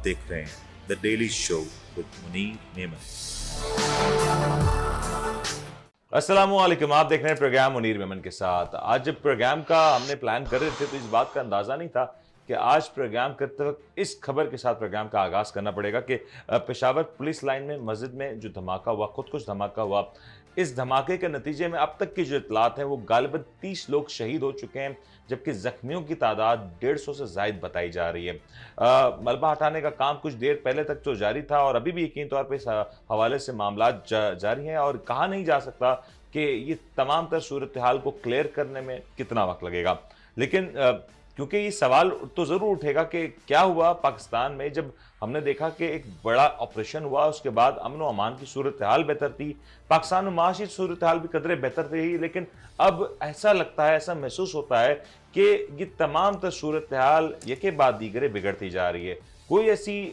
देख रहे हैं the daily show with Munir Memon. अस्सलामुअलैकुम, आप देख रहे हैं प्रोग्राम मुनीर मेमन के साथ। आज जब प्रोग्राम का हमने प्लान कर रहे थे तो इस बात का अंदाजा नहीं था कि आज प्रोग्राम करते वक्त इस खबर के साथ प्रोग्राम का आगाज करना पड़ेगा कि पेशावर पुलिस लाइन में मस्जिद में जो धमाका हुआ, खुदकुश धमाका हुआ, इस धमाके के नतीजे में अब तक की जो इतलात हैं वो गालिबन 30 लोग शहीद हो चुके हैं, जबकि जख्मियों की तादाद 150 से जायद बताई जा रही है। मलबा हटाने का काम कुछ देर पहले तक तो जारी था और अभी भी यकीन तौर पर इस हवाले से मामला जारी हैं और कहा नहीं जा सकता कि ये तमाम तर सूरत हाल को क्लियर करने में कितना वक्त लगेगा। लेकिन क्योंकि ये सवाल तो ज़रूर उठेगा कि क्या हुआ पाकिस्तान में जब हमने देखा कि एक बड़ा ऑपरेशन हुआ, उसके बाद अमन व अमान की सूरत हाल बेहतर थी, पाकिस्तान में माशी सूरत हाल भी कदरे बेहतर थी, लेकिन अब ऐसा लगता है, ऐसा महसूस होता है कि ये तमाम तर सूरत हाल यके बाद दीगरे बिगड़ती जा रही है। कोई ऐसी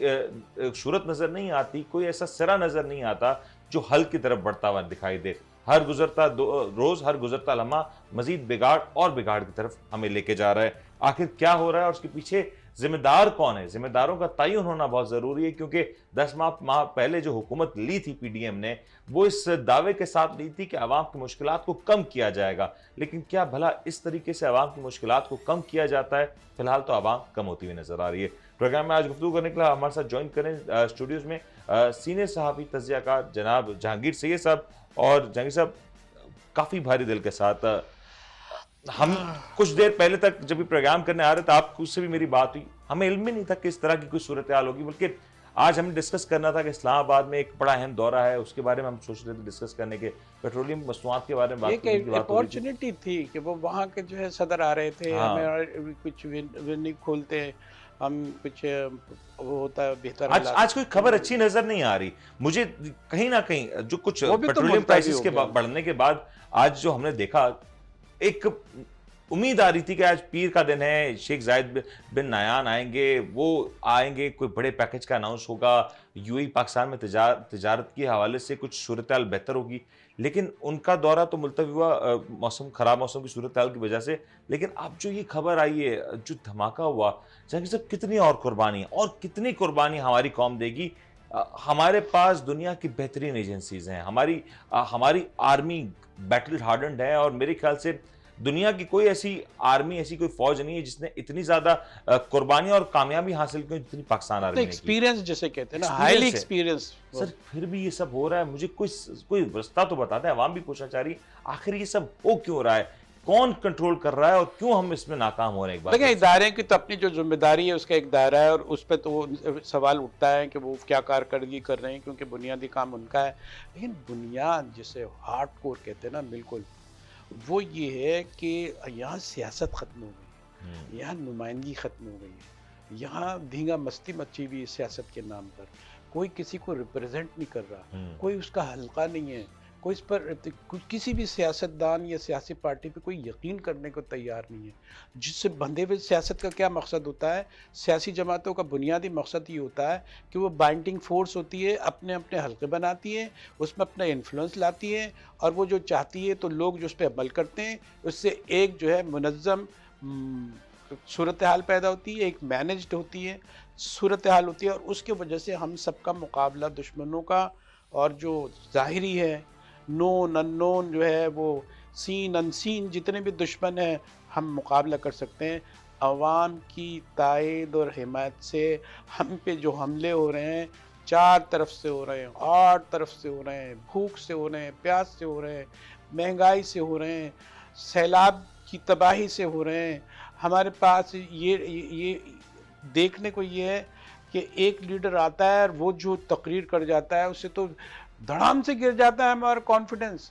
सूरत नज़र नहीं आती, कोई ऐसा सिरा नज़र नहीं आता जो हल की तरफ बढ़ता हुआ दिखाई दे। हर गुजरता रोज, हर गुजरता लम्हा मजीद बिगाड़ और बिगाड़ की तरफ हमें लेके जा रहा है। आखिर क्या हो रहा है और उसके पीछे जिम्मेदार कौन है? जिम्मेदारों का तयन होना बहुत जरूरी है, क्योंकि 10 माह पहले जो हुकूमत ली थी पीडीएम ने, वो इस दावे के साथ ली थी कि अवाम की मुश्किलात को कम किया जाएगा। लेकिन क्या भला इस तरीके से अवाम की मुश्किलात को कम किया जाता है? फिलहाल तो अवाम कम होती हुई नजर आ रही है। प्रोग्राम में आज गुफ्तगू करने के लिए हमारे साथ ज्वाइन करें स्टूडियोज में सीनियर सहाफ़ी तज़कियाकार जनाब जहांगीर सैयद साहब। और जहांगीर साहब, काफी भारी दिल के साथ हम कुछ देर पहले तक जब भी प्रोग्राम करने आ रहे थे, आपको उससे भी मेरी बात हुई, हमें इल्म ही नहीं था कि इस तरह की कोई सूरत हाल होगी। बल्कि आज हमें डिस्कस करना था कि इस्लामाबाद में एक बड़ा अहम दौरा है, उसके बारे में हम सोच रहे थे डिस्कस करने के, पेट्रोलियम मसनूआत के बारे में बात करने की बात हो रही थी। अपॉर्चुनिटी थी कि वो वहाँ के जो है सदर आ रहे थे, हमें कुछ नहीं खोलते, हम कुछ वो होता है बेहतर। आज कोई खबर अच्छी नजर नहीं आ रही मुझे कहीं ना कहीं, जो कुछ पेट्रोलियम प्राइसेस के बढ़ने के बाद आज जो हमने देखा, एक उम्मीद आ रही थी कि आज पीर का दिन है, शेख जायद बिन नायान आएंगे, वो आएंगे, कोई बड़े पैकेज का अनाउंस होगा, यूएई पाकिस्तान में तिजारत के हवाले से कुछ सूरत हाल बेहतर होगी। लेकिन उनका दौरा तो मुलतवी हुआ खराब मौसम की सूरत हाल की वजह से। लेकिन अब जो ये खबर आई है, जो धमाका हुआ, जहांगीर साहब, कितनी और कुर्बानी और कितनी कुर्बानी हमारी कौम देगी? हमारे पास दुनिया की बेहतरीन एजेंसीज हैं, हमारी आर्मी बैटल हार्डन्ड है, और मेरे ख्याल से दुनिया की कोई ऐसी आर्मी, ऐसी कोई फौज नहीं है जिसने इतनी ज्यादा कुर्बानी और कामयाबी हासिल की जितनी पाकिस्तान आर्मी ने की। एक्सपीरियंस जिसे कहते हैं ना, हाईली एक्सपीरियंस। सर, फिर भी ये सब हो रहा है, मुझे कोई रास्ता तो बताते हैं। आवाम भी पूछना चाह रही, आखिर ये सब हो क्यों रहा है? कौन कंट्रोल कर रहा है और क्यों हम इसमें नाकाम हो रहे हैं? एक बार देखिए, इदारे की तो अपनी जो जिम्मेदारी है उसका एक दायरा है, और उस पर तो सवाल उठता है कि वो क्या कारकर्दगी कर रहे हैं, क्योंकि बुनियादी काम उनका है। लेकिन बुनियाद जिसे हार्ड कोर कहते हैं ना, बिल्कुल वो ये है कि यहाँ सियासत ख़त्म हो गई है, यहाँ नुमाइंदगी ख़त्म हो गई है, यहाँ धींगा मस्ती मची हुई है सियासत के नाम पर। कोई किसी को रिप्रेजेंट नहीं कर रहा, कोई उसका हल्का नहीं है, कोई इस पर किसी भी सियासतदान या सियासी पार्टी पे कोई यकीन करने को तैयार नहीं है। जिससे बंधे हुए सियासत का क्या मकसद होता है? सियासी जमातों का बुनियादी मकसद ये होता है कि वो बाइंडिंग फोर्स होती है, अपने अपने हल्के बनाती है, उसमें अपना इन्फ्लुएंस लाती है, और वो जो चाहती है तो लोग जो उस पर अमल करते हैं, उससे एक जो है मुनज़्ज़म सूरत हाल पैदा होती है, एक मैनेज्ड होती है सूरत हाल होती है, और उसके वजह से हम सबका मुकाबला दुश्मनों का, और जो ज़ाहिरी है, नोन अननोन जो है, वो सीन अनसीन जितने भी दुश्मन हैं, हम मुकाबला कर सकते हैं। अवाम की तायद और हिमायत से हम पे जो हमले हो रहे हैं, 4 तरफ से हो रहे हैं, 8 तरफ से हो रहे हैं, भूख से हो रहे हैं, प्यास से हो रहे हैं, महंगाई से हो रहे हैं, सैलाब की तबाही से हो रहे हैं। हमारे पास ये देखने को ये है कि एक लीडर आता है और वो जो तकरीर कर जाता है, उससे तो धड़ाम से गिर जाता है हमारा कॉन्फिडेंस।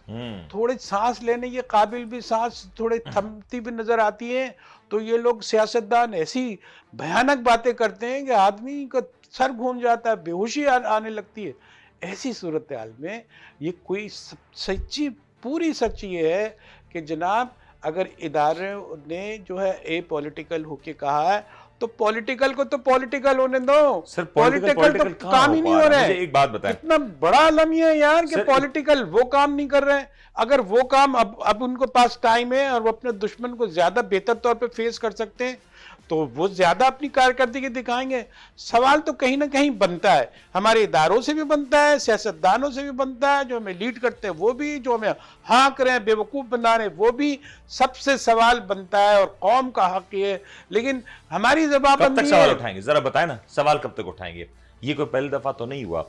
थोड़े सांस लेने के काबिल भी सांस थोड़े थमती भी नजर आती है, तो ये लोग सियासतदान ऐसी भयानक बातें करते हैं कि आदमी का सर घूम जाता है, बेहोशी आने लगती है। ऐसी सूरत हाल में ये कोई सच्ची पूरी सच ये है कि जनाब, अगर इदारे ने जो है ए पॉलिटिकल होके कहा है, तो पॉलिटिकल को तो पॉलिटिकल होने दो। सर, पॉलिटिकल तो काम ही नहीं हो रहा है। एक बात बताएं, इतना बड़ा आलम है यार कि पॉलिटिकल वो काम नहीं कर रहे हैं। अगर वो काम अब उनको पास टाइम है और वो अपने दुश्मन को ज्यादा बेहतर तौर पे फेस कर सकते हैं, तो वो ज्यादा अपनी कारकर्दगी दिखाएंगे। सवाल तो कहीं ना कहीं बनता है, हमारे इदारों से भी बनता है, सियासतदानों से भी बनता है, जो हमें लीड करते हैं वो भी, जो हमें हाँक रहे हैं, बेवकूफ बना रहे हैं वो भी, सबसे सवाल बनता है और कौम का हक ये है। लेकिन हमारी कब तक जवाबबंदी सवाल है। उठाएंगे, जरा बताएं ना, सवाल कब तक उठाएंगे? ये कोई पहली दफा तो नहीं हुआ,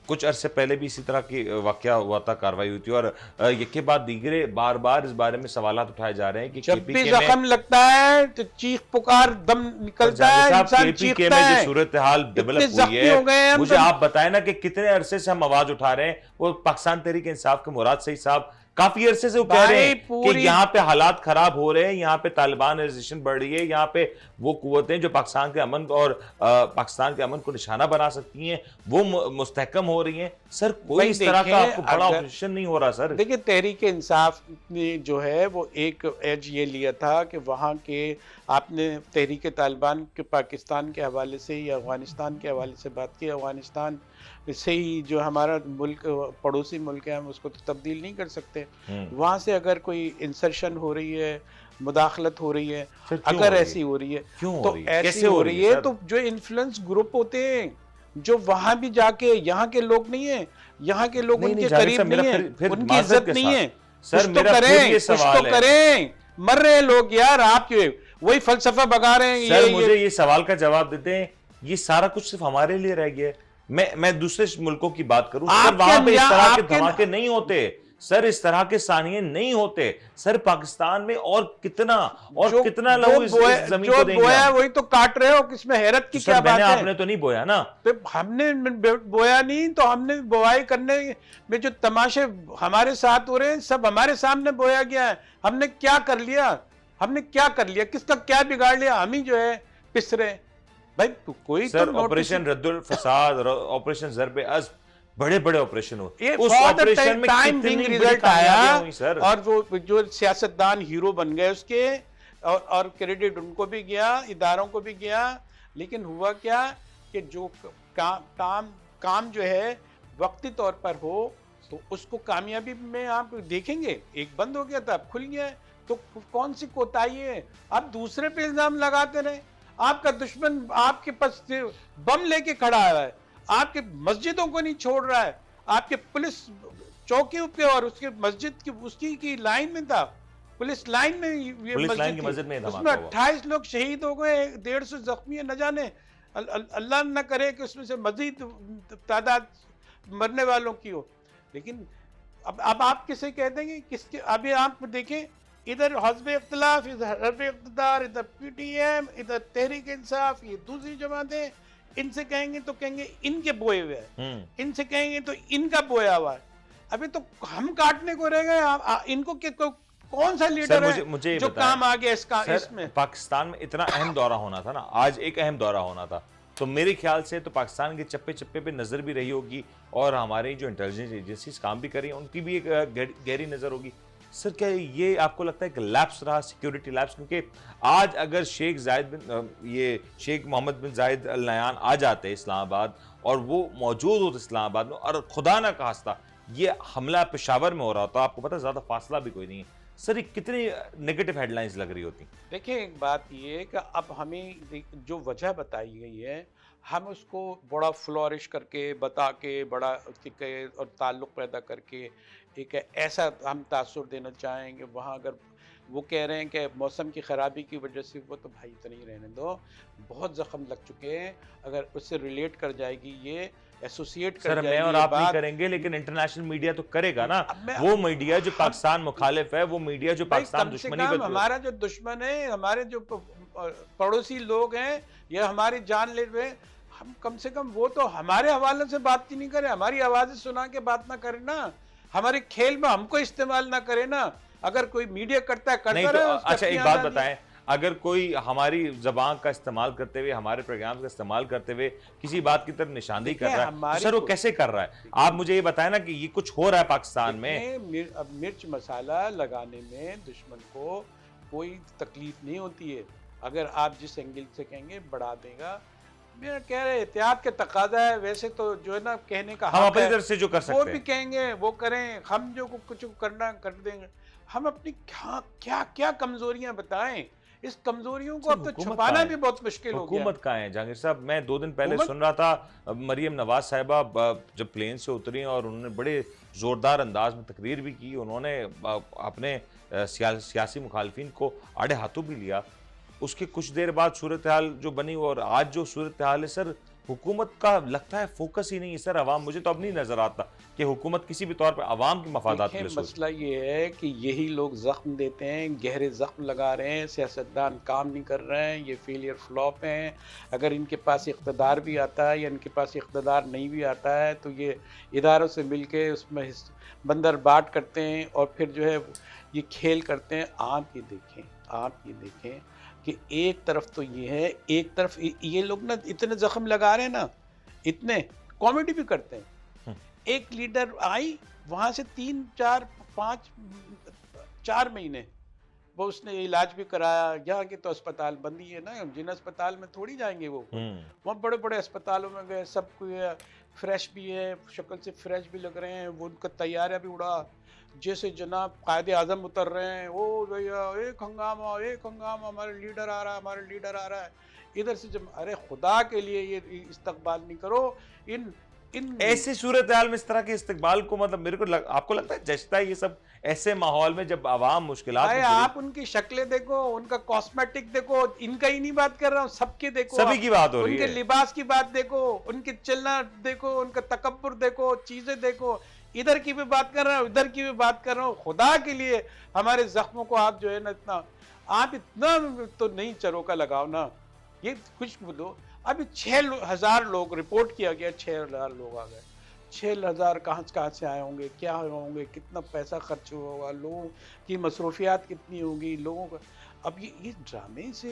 कुछ अरसे पहले भी इसी तरह की वाकया हुआ था, कार्रवाई हुई थी, और एक के बाद दीगरे बार बार इस बारे में सवालात उठाए जा रहे हैं कि जब भी केपीके जख्म में, लगता है तो चीख पुकार दम निकलता है, साहब इंसान केपीके चीखता में जो है। सूरत हाल इतने डेवलप हुई जख्मी हो गए हैं है, हम मुझे तो। आप बताएं ना कि कितने अरसे से हम आवाज उठा रहे हैं। वो पाकिस्तान तहरीक इंसाफ के मुराद सईद साहब काफी अरसे से वो कह रहे हैं कि यहाँ पे हालात खराब हो रहे हैं, यहाँ पे तालिबानाइजेशन बढ़ रही है, यहाँ पे वो कुव्वतें जो पाकिस्तान के अमन और पाकिस्तान के अमन को निशाना बना सकती हैं वो मुस्तहकम हो रही हैं। सर कोई इस तरह का आपको बड़ा ऑपरेशन नहीं हो रहा सर? देखिए, तहरीक इंसाफ ने जो है वो एक एज ये लिया था कि वहाँ के, आपने तहरीक तालिबान के पाकिस्तान के हवाले से या अफगानिस्तान के हवाले से बात की। अफगानिस्तान से ही जो हमारा मुल्क पड़ोसी मुल्क है, हम उसको तो तब्दील नहीं कर सकते। वहाँ से अगर कोई इंसर्शन हो रही है, मुदाखलत हो रही है, अगर ऐसी हो रही है, तो ऐसी हो रही है तो जो इन्फ्लुएंस ग्रुप होते हैं, जो वहां भी जाके, यहाँ के लोग नहीं है, यहाँ के लोग उनके करीब नहीं है, उनकी इज्जत नहीं है। सर कुछ तो करें, कुछ तो करें, मर रहे हैं लोग यार, आप वही फलसफा बगा रहे हैं। सर मुझे ये सवाल का जवाब देते हैं, ये सारा कुछ सिर्फ हमारे लिए रह गया है? मैं दूसरे मुल्कों की बात करूं, सर वहां पे इस तरह के धमाके नहीं होते सर, इस तरह के सानिये नहीं होते सर। पाकिस्तान में और कितना लोग इस जमीन को देंगे? बोया वही तो काट रहे हो, किसमें हैरत की क्या बात है? आपने तो नहीं बोया ना? तो हमने बोया नहीं, तो हमने बुआई करने में जो तमाशे हमारे साथ हो रहे हैं सब हमारे सामने बोया गया है। हमने क्या कर लिया, हमने क्या कर लिया, किसका क्या बिगाड़ लिया? हम ही जो है पिस रहे भाई। कोई सर तो ऑपरेशन रद्दुल फसाद, ऑपरेशन ज़रबे अज़्ब, बड़े बड़े ऑपरेशन हुए, उस ऑपरेशन में टाइम कितनी रिजल्ट आया सर, और वो जो सियासतदान हीरो बन गए उसके, और क्रेडिट उनको भी गया, इदारों को भी गया। लेकिन हुआ क्या कि जो काम जो है वक्ती तौर पर हो तो उसको कामयाबी में आप देखेंगे। एक बंद हो गया था, अब खुल गया है, तो कौन सी कोताही है? आप दूसरे पे इल्जाम लगाते रहे। आपका दुश्मन आपके पास बम लेके खड़ा है, आपके मस्जिदों को नहीं छोड़ रहा है, आपके पुलिस चौकियों पे और उसके मस्जिद की उसकी की लाइन में था, पुलिस लाइन में, ये मस्जिद में उसमें 28 लोग शहीद हो गए, 150 जख्मी है। न जाने अल्लाह न करे कि उसमें से मजीद तादाद मरने वालों की हो। लेकिन अब आप किसे कह देंगे, किसके? अभी आप देखें, इधर हज़्ब इख्तिलाफ, इधर हज़्ब इक़्तिदार, इधर पीटीएम, इधर तहरीक इंसाफ, ये दूसरी जमातें। इनसे कहेंगे तो कहेंगे इनके बोए हुए हैं, इनसे कहेंगे तो इनका बोया हुआ है। अभी तो हम काटने को रह गए। इनको कौन सा लीडर है मुझे जो काम आ गया इसमें? पाकिस्तान में इतना अहम दौरा होना था ना, आज एक अहम दौरा होना था, तो मेरे ख्याल से तो पाकिस्तान के चप्पे चप्पे पे नजर भी रही होगी, और हमारी जो इंटेलिजेंस एजेंसीज काम भी कर रही हैं उनकी भी एक गहरी नजर होगी। सर क्या ये आपको लगता है कि लैप्स रहा, सिक्योरिटी लैप्स? क्योंकि आज अगर शेख मोहम्मद बिन जायद अल नहयान आ जाते इस्लामाबाद और वो मौजूद होते इस्लामाबाद में, और खुदा ना खास्ता ये हमला पेशावर में हो रहा होता, आपको पता है ज्यादा फासला भी कोई नहीं है सर, कितनी नेगेटिव हेडलाइंस लग रही होती? देखिए, एक बात ये है कि अब हमें जो वजह बताई गई है, हम उसको बड़ा फ्लोरिश करके, बता के, बड़ा और ताल्लुक़ पैदा करके एक ऐसा हम तासुर देना चाहेंगे। वहाँ अगर वो कह रहे हैं कि मौसम की ख़राबी की वजह से, वो तो भाई इतना ही रहने दो, बहुत ज़ख्म लग चुके हैं। अगर उससे रिलेट कर जाएगी, ये एसोसिएट कर जाएगी, मैं और आप नहीं करेंगे, लेकिन इंटरनेशनल मीडिया तो करेगा ना। वो मीडिया जो पाकिस्तान मुखालिफ है, वो मीडिया जो पाकिस्तान दुश्मनी, हमारा जो दुश्मन है, हमारे जो पड़ोसी लोग हैं, ये हमारी जान ले रहे, हम कम से कम वो तो हमारे हवाले से बात ही नहीं करें, हमारी आवाज़ें सुना के बात ना करें ना, हमारे खेल में हमको इस्तेमाल ना करे ना। अगर कोई मीडिया करता है, करता रहे। अच्छा एक बात बताएं, अगर कोई हमारी जबान का इस्तेमाल करते हुए, हमारे प्रोग्राम का इस्तेमाल करते हुए किसी बात की तरफ निशानदेही कर रहा है, तो सर वो कैसे कर रहा है? आप मुझे ये बताएं ना कि ये कुछ हो रहा है पाकिस्तान में। मिर्च मसाला लगाने में दुश्मन को कोई तकलीफ नहीं होती है। अगर आप जिस एंगल से कहेंगे बढ़ा देगा। मेरा कह रहे एहतियात के तकाजा है। वैसे तो जो है ना, कहने का हम अपनी तरफ से जो कर सकते वो भी कहेंगे, वो करें, हम जो कुछ करना कर देंगे। हम अपनी क्या क्या क्या कमजोरियां बताएं? इस कमजोरियों को सर, अब तो हुकूमत छुपाना कहाँ है? भी बहुत मुश्किल हो गया है। हुकूमत कहाँ है जहांगीर साहब? मैं 2 दिन पहले हुकूमत सुन रहा था, मरियम नवाज साहिबा जब प्लेन से उतरी और उन्होंने बड़े जोरदार अंदाज में तकरीर भी की, उन्होंने अपने सियासी मुखालफिन को आड़े हाथों भी लिया। उसके कुछ देर बाद सूरत हाल जो बनी और आज जो सूरत हाल है सर, हुकूमत का लगता है फोकस ही नहीं है सर। अवाम, मुझे तो अब नहीं नजर आता कि हुकूमत किसी भी तौर पर अवाम के मफादात के देखिए, लिए सोच। मसला ये है कि यही लोग जख्म देते हैं, गहरे जख्म लगा रहे हैं, सियासतदान काम नहीं कर रहे हैं, ये फेलियर फ्लॉप हैं। अगर इनके पास इक़्तिदार भी आता है या इनके पास इक़्तिदार नहीं भी आता है तो ये इदारों से मिल के उसमें बंदर बाट करते हैं और फिर जो है ये खेल करते हैं। आप ये देखें कि एक तरफ तो ये है, एक तरफ ये लोग ना इतने जख्म लगा रहे हैं ना, इतने कॉमेडी भी करते हैं। एक लीडर आई वहां से 3 4 5 4 महीने वो उसने इलाज भी कराया। यहाँ के तो अस्पताल बंद ही है ना, जिन अस्पताल में थोड़ी जाएंगे वो। वहाँ बड़े बड़े अस्पतालों में गए, सब कुछ फ्रेश भी है, शक्ल से फ्रेश भी लग रहे हैं, वो उनका तैयारा भी उड़ा जैसे जनाब कायदे आजम उतर रहे हैं। ओ भैया एक हंगामा, हमारे लीडर आ रहा है। इधर से जब, अरे खुदा के लिए ये इस्तकबाल नहीं करो। इन ऐसी सूरत हाल में इस तरह के इस्तकबाल को, मतलब मेरे को आपको लगता है जचता है ये सब ऐसे माहौल में जब आवाम मुश्किलात में घिरी? आप उनकी शक्लें देखो, उनका कॉस्मेटिक देखो, इनका ही नहीं बात कर रहा हूँ, सबके देखो, सभी की बात हो रही है। उनके लिबास की बात देखो, उनके चलना देखो, उनका तकब्बुर देखो, चीजें देखो। इधर की भी बात कर रहा हूँ, उधर की भी बात कर रहा हूँ। खुदा के लिए हमारे जख्मों को आप जो है ना इतना तो नहीं चरोका लगाओ ना। ये कुछ बोलो, अभी 6,000 लोग रिपोर्ट किया गया, 6,000 लोग आ गए। 6,000 कहाँ से आए होंगे, क्या होंगे, कितना पैसा खर्च हुआ होगा, लोगों की मसरूफियात कितनी होगी, लोगों का। अब ये ड्रामे से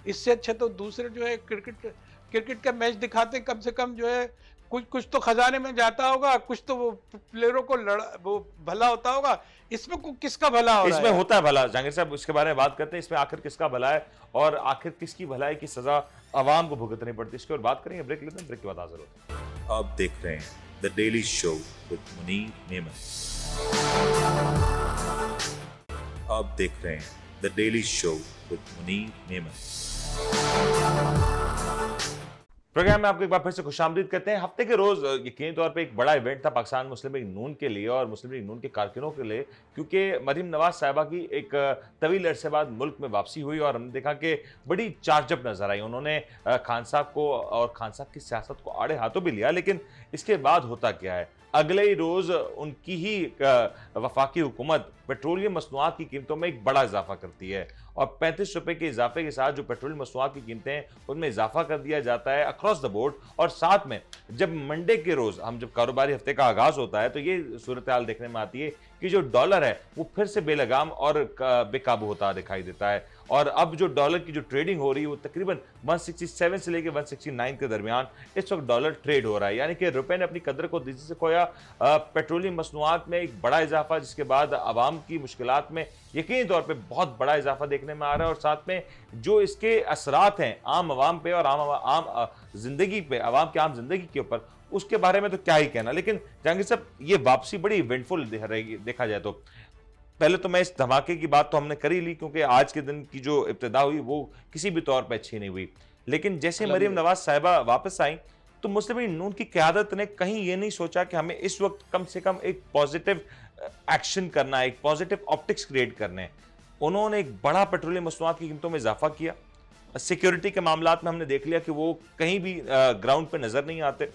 इससे अच्छा तो दूसरे जो है क्रिकेट का मैच दिखाते, कम से कम जो है कुछ तो खजाने में जाता होगा, कुछ तो वो प्लेयरों को वो भला होता होगा। इसमें किसका भला हो रहा है? इसमें होता है भला जहांगीर साहब, इसके बारे में बात करते हैं। इसमें आखिर किसका भला है और आखिर किसकी भलाई की सजा आवाम को भुगतनी पड़ती है, इसकी और बात करेंगे। ब्रेक लेते हैं, ब्रेक के बाद हाजिर होते हैं। आप देख रहे हैं the daily show with Munir Memon. आप देख रहे हैं the daily show with Munir Memon. Programme में आपको एक बार फिर से खुशामदीद करते हैं। हफ्ते के रोज यकीनी तौर पे एक बड़ा इवेंट था पाकिस्तान मुस्लिम लीग नून के लिए और मुस्लिम लीग नून के कारकुनों के लिए, क्योंकि मरियम नवाज साहिबा की एक तवील अरसे बाद मुल्क में वापसी हुई और हमने देखा कि बड़ी चार्जअप नजर आई। उन्होंने खान साहब को और खान साहब की सियासत को आड़े हाथों भी लिया, लेकिन इसके बाद होता क्या है? अगले ही रोज उनकी ही वफाकी हुकूमत पेट्रोलियम मसनूआत की कीमतों में एक बड़ा इजाफा करती है और 35 रुपए के इजाफे के साथ जो पेट्रोलियम मसनूआत की कीमतें हैं उनमें इजाफा कर दिया जाता है अक्रॉस द बोर्ड। और साथ में जब मंडे के रोज जब कारोबारी हफ्ते का आगाज होता है तो ये सूरत हाल देखने में आती है कि जो डॉलर है वो फिर से बेलगाम और बेकाबू होता दिखाई देता है। और अब जो डॉलर की जो ट्रेडिंग हो रही है वो तकरीबन 167 से लेकर 169 के दरमियान इस वक्त डॉलर ट्रेड हो रहा है, यानी कि रुपए ने अपनी कदर को तेजी से खोया। पेट्रोलियम मसनूआत में एक बड़ा इजाफा, जिसके बाद आवाम की मुश्किलात में यकीनी तौर पे बहुत बड़ा इजाफा देखने में आ रहा है। और साथ में जो इसके असरात हैं आम आवाम पे और आम जिंदगी पे, आवाम की आम जिंदगी के ऊपर, उसके बारे में तो क्या ही कहना। लेकिन जहांगीर साहब, ये वापसी बड़ी इवेंटफुल रहेगी देखा जाए तो। पहले तो मैं इस धमाके की बात तो हमने कर ही ली, क्योंकि आज के दिन की जो इब्तिदा हुई वो किसी भी तौर पर अच्छी नहीं हुई। लेकिन जैसे मरियम नवाज साहिबा वापस आई तो मुस्लिम लीग नून की क़यादत ने कहीं ये नहीं सोचा कि हमें इस वक्त कम से कम एक पॉजिटिव एक्शन करना है, एक पॉजिटिव ऑप्टिक्स क्रिएट करने हैं। उन्होंने एक बड़ा पेट्रोलियम मसनूआत की कीमतों में इजाफा किया। सिक्योरिटी के मामलात में हमने देख लिया कि वो कहीं भी ग्राउंड पे नजर नहीं आते।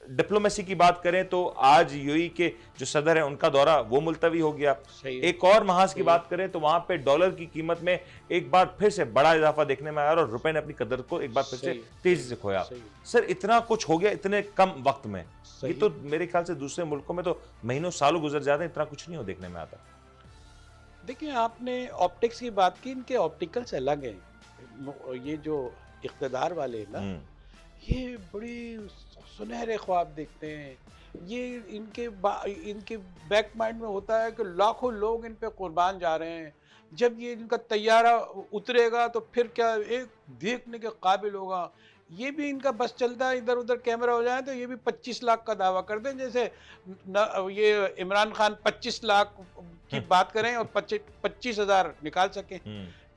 डिप्लोमेसी की बात करें तो आज यूएई के जो सदर है उनका दौरा वो मुलतवी हो गया। एक और महाज की बात करें तो वहां पे डॉलर की कीमत में एक बार फिर से बड़ा इजाफा देखने में आया और रुपए ने अपनी कदर को एक बार फिर से तेजी से खोया। सर, इतना कुछ हो गया इतने कम वक्त में, ये तो मेरे ख्याल से दूसरे मुल्कों में तो महीनों सालों गुजर जाते हैं, इतना कुछ नहीं हो देखने में आता। देखिए, आपने ऑप्टिक्स की बात की, इनके ऑप्टिकल्स अलग हैं। ये जो इख्तिदार वाले हैं ना, ये बड़ी सुनहरे ख्वाब देखते हैं। ये इनके बैक माइंड में होता है कि लाखों लोग इन पे कुर्बान जा रहे हैं। जब ये इनका तैयारा उतरेगा तो फिर क्या एक देखने के काबिल होगा। ये भी इनका बस चलता है, इधर उधर कैमरा हो जाए तो ये भी 25 लाख का दावा कर दें, जैसे ये इमरान खान 25 लाख की बात करें और 25,000 निकाल सकें।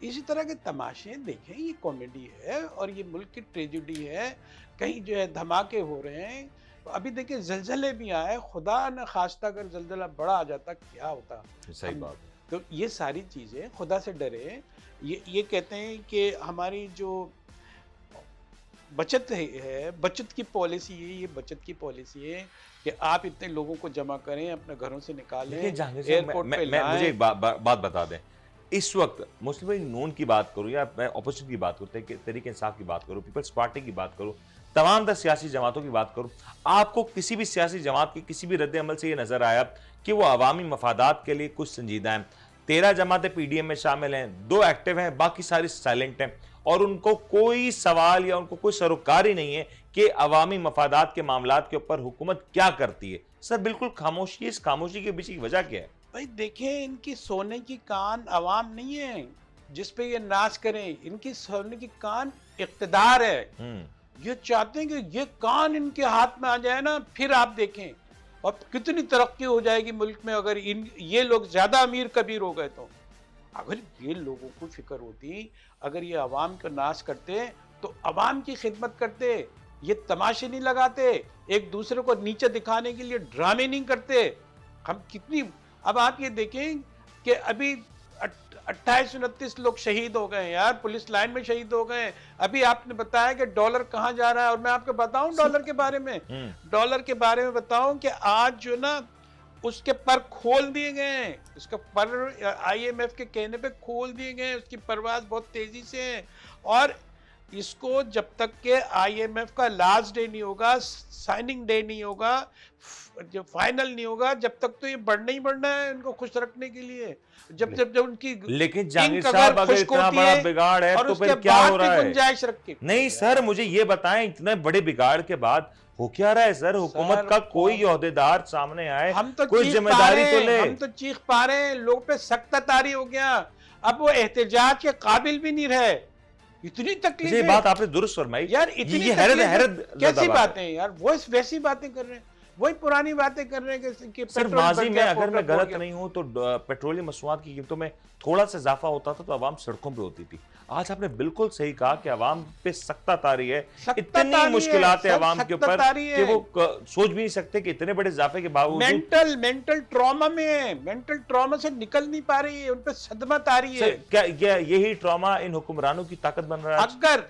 इसी तरह के तमाशे देखें, ये कॉमेडी है और ये मुल्क की ट्रेजेडी है। कहीं जो है धमाके हो रहे हैं, अभी देखिए जलजले भी आए, खुदा न खास्ता अगर जलजला बड़ा आ जाता क्या होता। सही हम- बात। तो ये सारी चीज़ें खुदा से डरे। ये कहते हैं कि हमारी जो बचत है, बचत की पॉलिसी है, ये बचत की पॉलिसी है कि आप इतने लोगों को जमा करें, अपने घरों से निकालें, देखिए जहांगीर साहब, एयरपोर्ट पे मुझे लाएं। एक बात बता दें। इस वक्त मुस्लिम लीग नून की बात करूं या मैं ऑपोजिशन की बात करूं, तहरीक इंसाफ की बात करूं, पीपल्स पार्टी की बात करूं, तमाम सियासी जमातों की बात करूं, आपको किसी भी सियासी जमात की किसी भी रद्द अमल से ये नजर आया कि वो अवामी मफादात के लिए कुछ संजीदा हैं? 13 जमातें पीडीएम में शामिल हैं, 2 एक्टिव हैं, बाकी सारी साइलेंट हैं और उनको कोई सवाल या उनको कोई सरोकार ही नहीं है कि अवामी मफादात के मामलात के ऊपर हुकूमत क्या करती है। सर बिल्कुल खामोशी, इस खामोशी के पीछे की वजह क्या है? भाई देखें, इनकी सोने की कान अवाम नहीं है जिस पे ये नाच करें, इनकी सोने की कान इख्तिदार है। ये चाहते हैं कि ये कान इनके हाथ में आ जाए ना, फिर आप देखें और कितनी तरक्की हो जाएगी मुल्क में अगर ये लोग ज्यादा अमीर कबीर हो गए तो। अगर ये लोगों को फिक्र होती, अगर ये अवाम को नाश करते तो अवाम की खिदमत करते, ये तमाशे नहीं लगाते, एक दूसरे को नीचे दिखाने के लिए ड्रामे नहीं करते। हम कितनी, अब आप ये देखें कि अभी 28-29 लोग शहीद हो गए यार, पुलिस लाइन में शहीद हो गए। अभी आपने बताया कि डॉलर कहाँ जा रहा है, और मैं आपको बताऊं डॉलर के बारे में, डॉलर के बारे में बताऊं कि आज जो ना उसके पर खोल दिए गए हैं, उसका पर आईएमएफ के कहने पे खोल दिए गए हैं, उसकी परवाज बहुत तेजी से है। और इसको जब तक के आईएमएफ का लास्ट डे नहीं होगा, साइनिंग डे नहीं होगा, जो फाइनल नहीं होगा, जब तक तो ये बढ़ना ही बढ़ना है इनको खुश रखने के लिए। जब उनकी लेकिन जहांगीर इंक साहब, अगर खुश्क इतना होती बड़ा है बिगाड़ है और तो उसके फिर क्या बाद हो भी रहा है? गुंजाइश रखे। नहीं सर, मुझे ये बताएं, इतने बड़े बिगाड़ के बाद हो क्या रहा है सर? हुकूमत का कोई ओहदेदार सामने आए, हम तो कोई चीख जिम्मेदारी पा रहे तो हैं, ले। हम तो चीख पा रहे हैं, लोग पे सख्त तारी हो गया, अब वो एहतजाज के काबिल भी नहीं रहे। इतनी तकलीफ ये बात आपने दुरुस्त फरमाई यार, इतनी ये हैरत कैसी बातें हैं यार, वो वैसी बातें कर रहे हैं, वही पुरानी बातें कर रहे हैं कि सर पेट्रोल माजी बढ़ में गया, अगर मैं बढ़ गलत गया। नहीं हूं तो पेट्रोलियम मसनूआत की कीमतों में थोड़ा सा इजाफा होता था तो आवाम सड़कों पे होती थी। आज आपने बिल्कुल सही कहा कि आवाम पे सख्ता तारी है, इतनी मुश्किलात है आवाम के ऊपर कि वो सोच भी नहीं सकते कि इतने बड़े इजाफे के बावजूद मेंटल ट्रॉमा में है, मेंटल ट्रॉमा से निकल नहीं पा रही है, उन पे सदमा तारी है। क्या यही ट्रॉमा इन हुक्मरानों की ताकत बन रहा है? अगर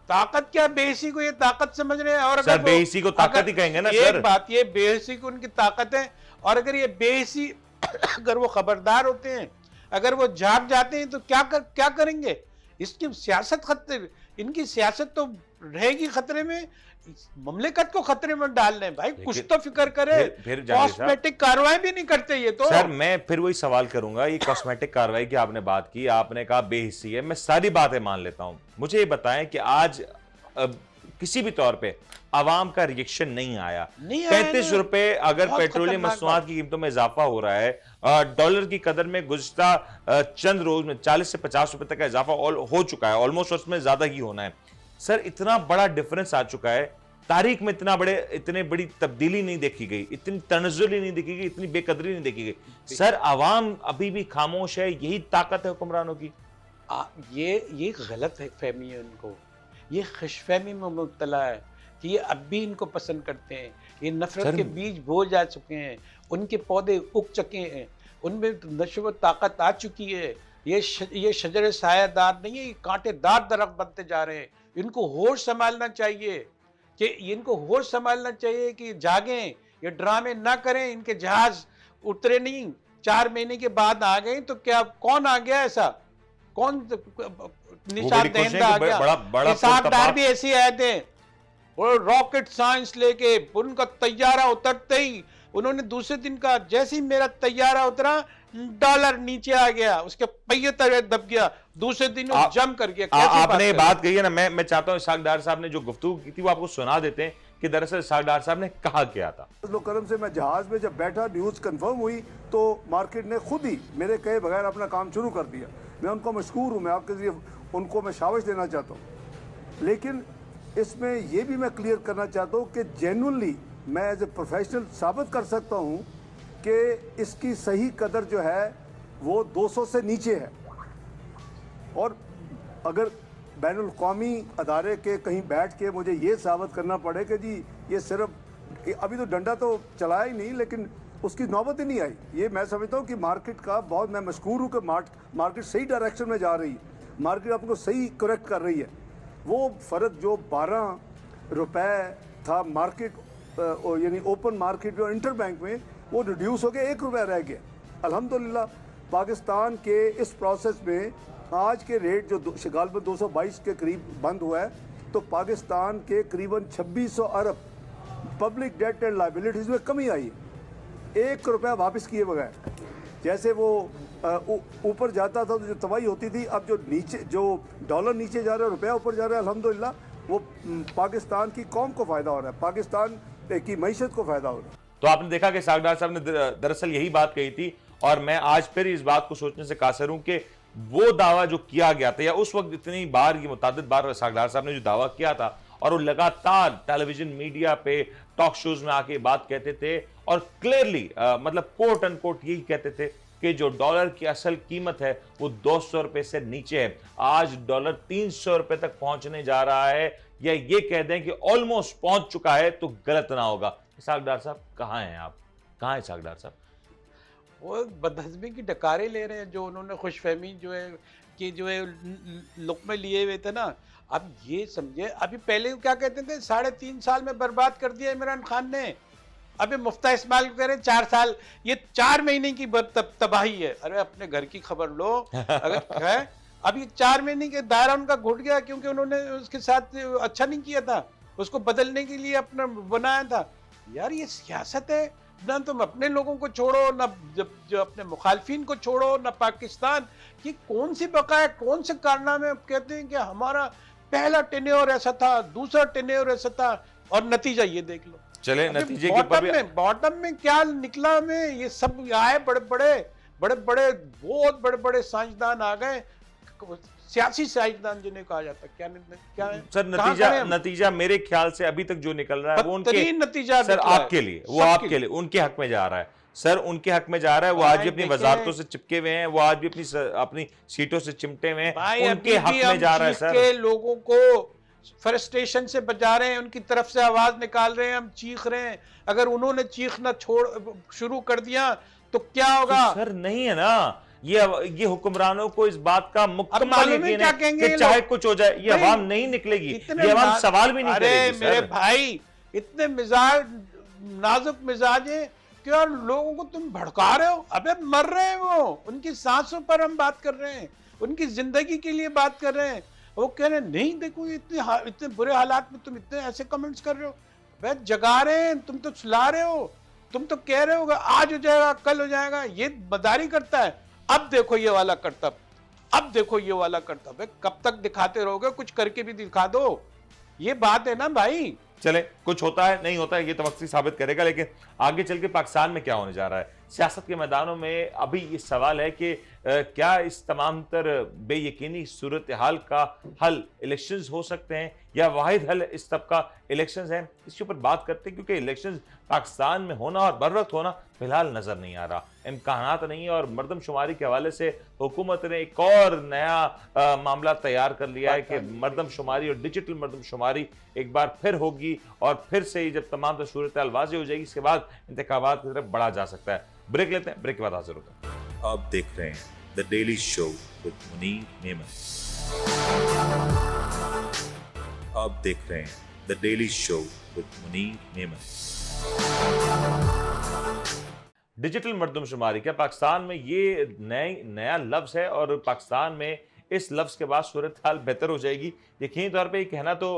ताकत, क्या बेहिसी को ये ताकत समझ रहे हैं? और सर बेहिसी को ताकत ही कहेंगे ना सर। एक बात, ये बेहिसी को उनकी ताकत है, और अगर ये बेहिसी अगर वो खबरदार होते हैं, अगर वो जाग जाते हैं तो क्या करेंगे? इसकी सियासत खतरे, इनकी सियासत तो रहेगी खतरे में, ममलिकत को खतरे में डाल रहे हैं। भाई कुछ तो फिक्र करे, फिर कॉस्मेटिक कार्रवाई भी नहीं करते ये तो। सर मैं फिर वही सवाल करूंगा, ये कॉस्मेटिक कार्रवाई की आपने बात की, आपने कहा बेहिस्सी है, मैं सारी बातें मान लेता हूं। मुझे ये बताएं कि आज किसी भी तौर पे आवाम का रिएक्शन नहीं आया। 35 रुपए अगर पेट्रोलियम मसनूआत की कीमतों में इजाफा हो रहा है, डॉलर की कदर में गुज़िश्ता चंद रोज में 40 से 50 रुपए तक का इजाफा हो चुका है, ऑलमोस्ट उसमें ज्यादा ही होना है। सर इतना बड़ा डिफरेंस आ चुका है, तारीख में इतने बड़ी तब्दीली नहीं देखी गई, इतनी तनज़्ज़ुली नहीं देखी गई, इतनी बेकदरी नहीं देखी गई। सर आवाम अभी भी खामोश है, यही ताकत है हुक्मरानों की। ये गलत है फहमी है उनको, ये खुशफहमी में मुब्तला है कि ये अब भी इनको पसंद करते हैं, ये नफरत के बीज बो जा चुके हैं, उनके पौधे उग चुके हैं, उनमें नशो ताकत आ चुकी है। ये शजर सायादार नहीं है, ये कांटेदार दरख्त बनते जा रहे हैं। इनको होश संभालना चाहिए, कि इनको होश संभालना चाहिए कि जागें, ये ड्रामे ना करें। इनके जहाज उतरे नहीं, 4 महीने के बाद आ गए तो क्या, कौन आ गया ऐसा, कौन निशान दहिंदा आ गया? हिसाबदार भी ऐसे आए थे, वो रॉकेट साइंस लेके, उनका तैयारा उतरते ही उन्होंने दूसरे दिन का, जैसे ही मेरा तैयारा उतरा डॉलर नीचे आ गया, उसके पहिए तले दब गया, दूसरे दिन जम कर गया। आपने बात कही है ना, मैं चाहता हूं इसहाक डार साहब ने जो गुफ्तगू की थी वो आपको सुना देते हैं कि दरअसल इसहाक डार साहब ने कहा क्या था। करम से मैं जहाज में जब बैठा, न्यूज़ कंफर्म हुई तो मार्केट ने खुद ही मेरे कहे बगैर अपना काम शुरू कर दिया। मैं उनको मशकूर हूँ, मैं आपके जरिए उनको मैं शाबाश देना चाहता हूँ। लेकिन इसमें यह भी मैं क्लियर करना चाहता हूँ कि जेन्युइनली मैं एज ए प्रोफेशनल साबित कर सकता हूँ कि इसकी सही कदर जो है वो 200 से नीचे है। और अगर बैनुल क़ौमी अदारे के कहीं बैठ के मुझे ये साबित करना पड़े कि जी ये सिर्फ अभी तो डंडा तो चलाया ही नहीं, लेकिन उसकी नौबत ही नहीं आई, ये मैं समझता हूँ कि मार्केट का बहुत मैं मशकूर हूँ कि मार्केट सही डायरेक्शन में जा रही है, मार्केट आपको सही करेक्ट कर रही है। वो फ़र्क जो 12 रुपए था मार्केट यानी ओपन मार्केट में, इंटर बैंक में, वो रिड्यूस हो गया 1 रुपया रह गया। अल्हम्दुलिल्लाह पाकिस्तान के इस प्रोसेस में आज के रेट जो गालबन 222 के करीब बंद हुआ है, तो पाकिस्तान के करीबन 2600 अरब पब्लिक डेट एंड लाइबिलिटीज़ में कमी आई है, 1 रुपया वापस किए बगैर। जैसे वो ऊपर जाता था तो जो तबाही होती थी, अब जो नीचे जो डॉलर नीचे जा रहा है, रुपया ऊपर जा रहा है, अल्हम्दुलिल्लाह वो पाकिस्तान की कौम को फ़ायदा हो रहा है, पाकिस्तान की मईशत को फ़ायदा हो रहा है। तो आपने देखा कि सागदार साहब ने दरअसल यही बात कही थी, और मैं आज फिर इस बात को सोचने से कासिर हूं कि वो दावा जो किया गया था, या उस वक्त इतनी बार, ये मुतादिद बार सागदार साहब ने जो दावा किया था, और वो लगातार टेलीविजन मीडिया पे टॉक शोज में आके बात कहते थे और क्लियरली मतलब कोट एंड कोट यही कहते थे कि जो डॉलर की असल कीमत है वो 200 रुपए से नीचे है। आज डॉलर 300 रुपए तक पहुंचने जा रहा है, या ये कह दें कि ऑलमोस्ट पहुंच चुका है तो गलत ना होगा। सागदार साहब कहाँ हैं आप, कहाँ हैं सागदार साहब? वो बदहजमी की डकारे ले रहे हैं, जो उन्होंने खुशफहमी जो है कि जो है लुक़्मे लिए हुए थे ना। अब ये समझे, अभी पहले क्या कहते थे, 3.5 साल में बर्बाद कर दिया इमरान खान ने। अभी मुफ्ता इस्माइल कह रहे 4 साल, ये 4 महीने की तबाही है। अरे अपने घर की खबर लो। अगर है अभी 4 महीने के दायरा उनका घुट गया, क्योंकि उन्होंने उसके साथ अच्छा नहीं किया था, उसको बदलने के लिए अपना बनाया था। यार ये सियासत है ना, तुम अपने लोगों को छोड़ो ना, जो अपने मुखालफिन को छोड़ो ना, पाकिस्तान की कौन सी बका है, कौन से कारनामे कहते हैं कि हमारा पहला टेन्योर ऐसा था, दूसरा टेन्योर ऐसा था, और नतीजा ये देख लो। चले नतीजे के ऊपर बॉटम में क्या निकला में, ये सब आए बड़े बड़े बहुत बड़े साइंसदान आ गए, सियासी साइंसदान जिन्हें कहा जाता है। क्या है सर नतीजा मेरे ख्याल से अभी तक जो निकल रहा है वो उनके नतीजा सर आपके लिए, वो आपके लिए उनके हक में जा रहा है। सर उनके हक में जा रहा है। वो आज भी अपनी वजारतों से चिपके हुए हैं, वो आज भी अपनी सीटों से चिमटे हुए हैं, उनके हक में जा रहा है। सर के लोगों को फ्रस्ट्रेशन से बचा रहे हैं, उनकी तरफ से आवाज निकाल रहे हैं, हम चीख रहे हैं। अगर उन्होंने चीखना शुरू कर दिया तो क्या होगा? तो सर नहीं है ना, ये हुक्मरानों को इस बात का मुकम्मल यकीन है कि चाहे कुछ हो जाए ये अवाम नहीं निकलेगी, ये अवाम सवाल भी नहीं करेगी। मेरे भाई इतने मिजाज नाजुक मिजाज है कि और लोगों को तुम भड़का रहे हो। अबे मर रहे हैं वो, उनकी सांसों पर हम बात कर रहे हैं, उनकी जिंदगी के लिए बात कर रहे हैं। वो कह रहे हैं नहीं देखो इतने बुरे हालात में तुम इतने ऐसे कमेंट्स कर रहे हो। भाई जगा रहे हैं, तुम तो सुला रहे हो, तुम तो कह रहे हो आज हो जाएगा कल हो जाएगा, ये मदारी करता है। अब देखो ये वाला करतब, अब देखो ये वाला करतब। कब तक दिखाते रहोगे? कुछ करके भी दिखा दो, ये बात है ना भाई। चले कुछ होता है नहीं होता है ये तो वक्त ही साबित करेगा, लेकिन आगे चल के पाकिस्तान में क्या होने जा रहा है सियासत के मैदानों में, अभी ये सवाल है कि क्या इस तमाम तर बेयकीनी सूरत हाल का हल इलेक्शंस हो सकते हैं, या वाहिद हल इस तब का इलेक्शंस है? इसके ऊपर बात करते हैं, क्योंकि इलेक्शंस पाकिस्तान में होना और बर वक्त होना फिलहाल नजर नहीं आ रहा, इम्कानात नहीं है। और मरदमशुमारी के हवाले से हुकूमत ने एक और नया मामला तैयार कर लिया है कि मरदमशुमारी और डिजिटल मरदमशुमारी एक बार फिर होगी, और फिर से जब तमाम सूरत हाल वाज़ेह हो जाएगी, इसके बाद इंतखाबात की तरफ बढ़ा जा सकता है। ब्रेक लेते हैं, ब्रेक के बाद हाजिर होते हैं। आप देख रहे हैं the daily show with Munir Memon. आप देख रहे हैं the daily show with Munir Memon. Digital मरदमशुमारी क्या पाकिस्तान में ये नया लफ्ज़ है, और पाकिस्तान में इस लफ्ज़ के बाद सूरत हाल बेहतर हो जाएगी? यकीनी तौर पे ये कहना तो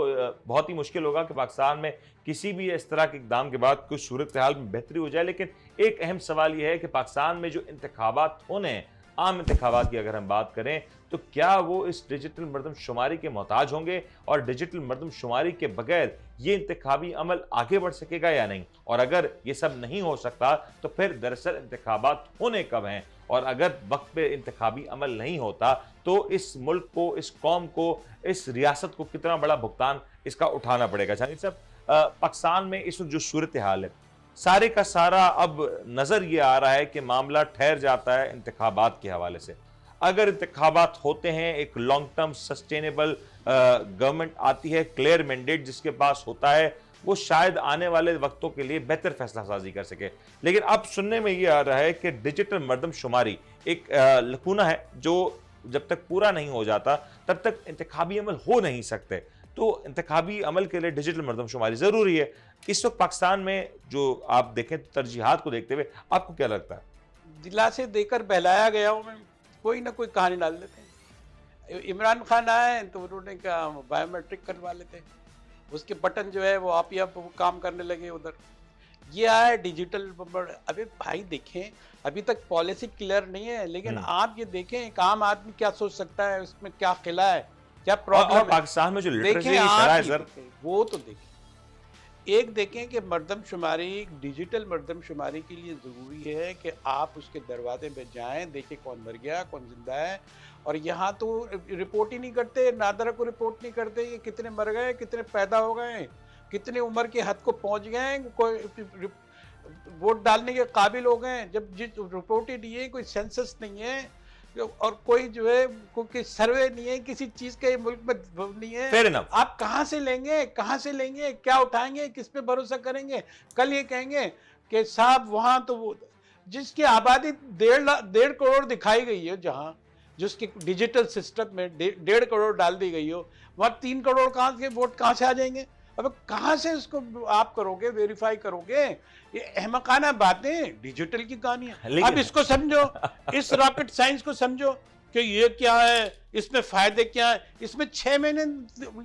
बहुत ही मुश्किल होगा कि पाकिस्तान में किसी भी इस तरह के इक़दाम के बाद कुछ सूरत हाल में बेहतरी हो जाए, लेकिन एक अहम सवाल ये है कि पाकिस्तान में जो इंतखाबात होने हैं, आम इंतखाबात की अगर हम बात करें, तो क्या वो इस डिजिटल मरदमशुमारी के मोहताज होंगे, और डिजिटल मरदमशुमारी के बगैर ये इंतखाबी अमल आगे बढ़ सकेगा या नहीं? और अगर ये सब नहीं हो सकता तो फिर दरअसल इंतखाबात होने कब हैं, और अगर वक्त पे इंतखाबी अमल नहीं होता तो इस मुल्क को, इस कौम को, इस रियासत को कितना बड़ा भुगतान इसका उठाना पड़ेगा? जानिब साहब, पाकिस्तान में इस जो सूरत हाल है, सारे का सारा अब नज़र ये आ रहा है कि मामला ठहर जाता है इंतखाबात के हवाले से। अगर इंतखाबात होते हैं, एक लॉन्ग टर्म सस्टेनेबल गवर्नमेंट आती है, क्लियर मैंडेट जिसके पास होता है, वो शायद आने वाले वक्तों के लिए बेहतर फैसला साजी कर सके। लेकिन अब सुनने में ये आ रहा है कि डिजिटल मर्दमशुमारी एक लकूना है जो जब तक पूरा नहीं हो जाता तब तक इंतखाबी अमल हो नहीं सकते। तो इंतखाबी अमल के लिए डिजिटल मर्दमशुमारी जरूरी है। इस वक्त पाकिस्तान में जो आप देखें तरजीहात को देखते हुए आपको क्या लगता है? दिलासे देकर बहलाया गया हूँ मैं, कोई ना कोई कहानी डाल देते हैं। इमरान खान आए तो उन्होंने कहा बायोमेट्रिक करवा लेते, उसके बटन जो है वो आप ही आप वो काम करने लगे उधर। ये आया डिजिटल। अबे भाई देखें, अभी तक पॉलिसी क्लियर नहीं है, लेकिन आप ये देखें एक आम आदमी क्या सोच सकता है, उसमें क्या खिला है, क्या प्रॉब्लम है। पाकिस्तान में जो लिटरेसी देखें की शरह है सर, वो तो देखें। एक देखें कि मर्दमशुमारी, डिजिटल मर्दमशुमारी के लिए ज़रूरी है कि आप उसके दरवाजे पे जाएं, देखें कौन मर गया कौन जिंदा है। और यहाँ तो रिपोर्ट ही नहीं करते, नादरा को रिपोर्ट नहीं करते, ये कितने मर गए, कितने पैदा हो गए, कितने उम्र के हद को पहुँच गए, कोई वोट डालने के काबिल हो गए, जब जिस रिपोर्ट ही नहीं है, कोई सेंसस नहीं है, और कोई जो है कोई सर्वे नहीं है, किसी चीज के मुल्क में नहीं है। Fair enough. आप कहाँ से लेंगे, कहाँ से लेंगे, क्या उठाएंगे, किस पे भरोसा करेंगे? कल ये कहेंगे कि साहब वहां तो वो जिसकी आबादी 1.5 करोड़ दिखाई गई है, जहां जिसके डिजिटल सिस्टम में 1.5 करोड़ डाल दी गई हो, वहां 3 करोड़ कहाँ के वोट कहाँ से आ जाएंगे? अब कहाँ से इसको आप करोगे, वेरीफाई करोगे? ये अहमकाना बातें, डिजिटल की कहानी है। अब इसको समझो, इस रॉकेट साइंस को समझो कि ये क्या है, इसमें फायदे क्या है। इसमें 6 महीने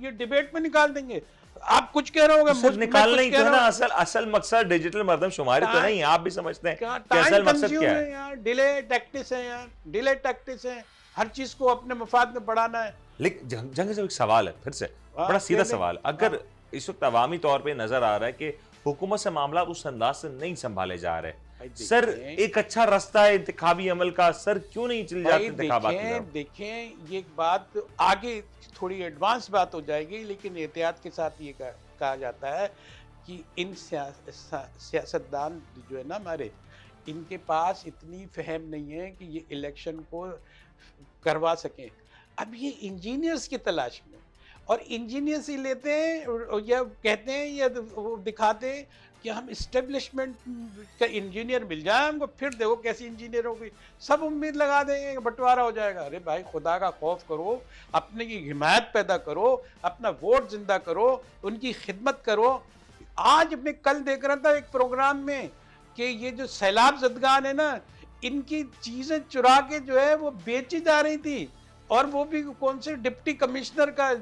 ये डिबेट में निकाल देंगे। आप कुछ कह रहे होगे, सिर्फ निकालना ही तो है ना। असल मकसद डिजिटल मर्दमशुमारी तो नहीं है, आप भी समझते हैं कि असल मकसद क्या है। यार डिले टैक्टिस है, यार डिले टैक्टिस है, हर चीज को अपने मफाद में बढ़ाना है। लेकिन जंग से एक सवाल है, फिर से बड़ा सीधा सवाल, अगर इस वक्त अवामी तौर पे नजर आ रहा है कि हुकूमत से मामला उस अंदाज से नहीं संभाले जा रहे, सर एक अच्छा रास्ता है इंतखाबी अमल का, सर क्यों नहीं चल जाते इंतखाबात की तरफ? देखें ये बात आगे थोड़ी एडवांस बात हो जाएगी, लेकिन एहतियात के साथ ये कहा जाता है कि इन सियासतदान जो है ना हमारे, इनके पास इतनी फहम नहीं है कि ये इलेक्शन को करवा सकें। अब ये इंजीनियर्स की तलाश में, और इंजीनियर्स ही लेते हैं या कहते हैं या वो दिखाते हैं कि हम इस्टेब्लिशमेंट का इंजीनियर मिल जाए हमको, फिर देखो कैसी इंजीनियर होगी, सब उम्मीद लगा देंगे बंटवारा हो जाएगा। अरे भाई खुदा का खौफ करो, अपने की हिमायत पैदा करो, अपना वोट जिंदा करो, उनकी खिदमत करो। आज मैं कल देख रहा था एक प्रोग्राम में कि ये जो सैलाब ज़दगान है ना, इनकी चीज़ें चुरा के जो है वो बेची जा रही थी, और वो भी कौन से डिप्टी कमिश्नर का